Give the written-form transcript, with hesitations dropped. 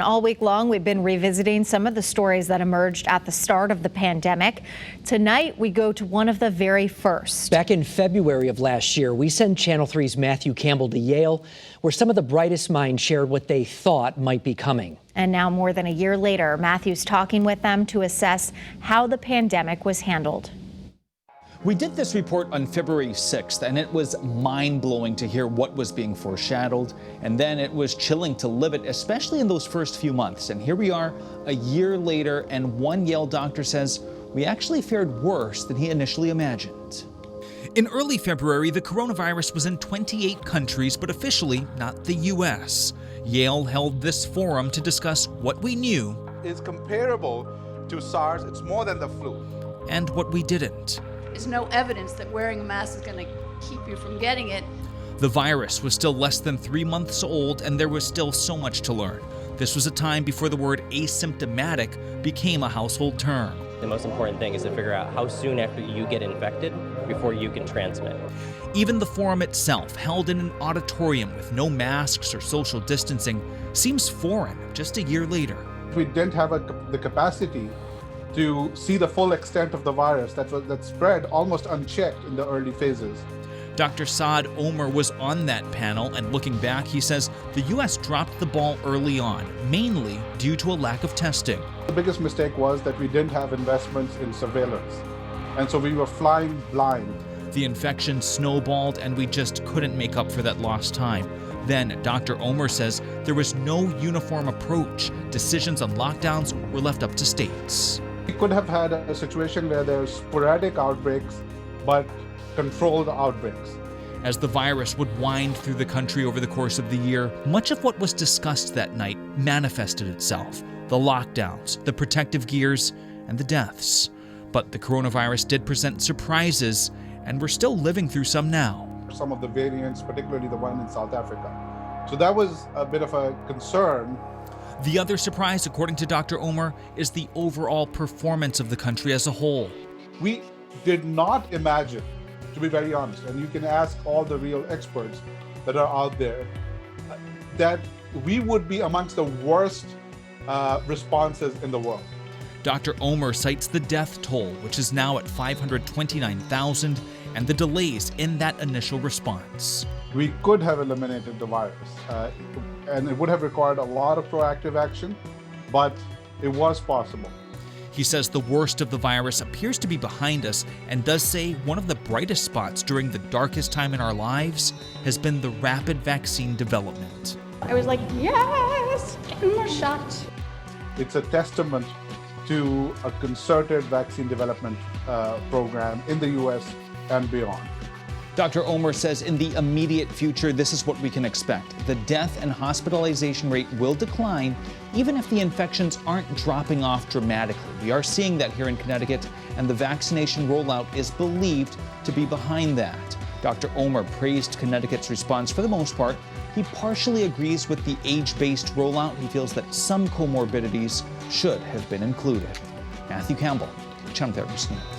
All week long, we've been revisiting some of the stories that emerged at the start of the pandemic. Tonight, we go to one of the very first. Back in February of last year, we sent Channel 3's Matthew Campbell to Yale, where some of the brightest minds shared what they thought might be coming. And now, more than a year later, Matthew's talking with them to assess how the pandemic was handled. We did this report on February 6th, and it was mind-blowing to hear what was being foreshadowed. And then it was chilling to live it, especially in those first few months. And here we are a year later, and one Yale doctor says we actually fared worse than he initially imagined. In early February, the coronavirus was in 28 countries, but officially not the U.S. Yale held this forum to discuss what we knew is comparable to SARS. It's more than the flu. And what we didn't. There's no evidence that wearing a mask is going to keep you from getting it. The virus was still less than 3 months old, and there was still so much to learn. This was a time before the word asymptomatic became a household term. The most important thing is to figure out how soon after you get infected before you can transmit. Even the forum itself, held in an auditorium with no masks or social distancing, seems foreign just a year later. We didn't have the capacity to see the full extent of the virus that spread almost unchecked in the early phases. Dr. Saad Omer was on that panel, and looking back, he says the U.S. dropped the ball early on, mainly due to a lack of testing. The biggest mistake was that we didn't have investments in surveillance, and so we were flying blind. The infection snowballed, and we just couldn't make up for that lost time. Then, Dr. Omer says there was no uniform approach. Decisions on lockdowns were left up to states. We could have had a situation where there's sporadic outbreaks, but controlled outbreaks. As the virus would wind through the country over the course of the year, much of what was discussed that night manifested itself. The lockdowns, the protective gears, and the deaths. But the coronavirus did present surprises, and we're still living through some now. Some of the variants, particularly the one in South Africa. So that was a bit of a concern. The other surprise, according to Dr. Omer, is the overall performance of the country as a whole. We did not imagine, to be very honest, and you can ask all the real experts that are out there, that we would be amongst the worst responses in the world. Dr. Omer cites the death toll, which is now at 529,000, and the delays in that initial response. We could have eliminated the virus, and it would have required a lot of proactive action, but it was possible. He says the worst of the virus appears to be behind us, and does say one of the brightest spots during the darkest time in our lives has been the rapid vaccine development. I was like, yes, get me more shots. It's a testament to a concerted vaccine development program in the U.S. and beyond. Dr. Omer says in the immediate future, this is what we can expect. The death and hospitalization rate will decline, even if the infections aren't dropping off dramatically. We are seeing that here in Connecticut, and the vaccination rollout is believed to be behind that. Dr. Omer praised Connecticut's response for the most part. He partially agrees with the age-based rollout. He feels that some comorbidities should have been included. Matthew Campbell, Channel 13 News.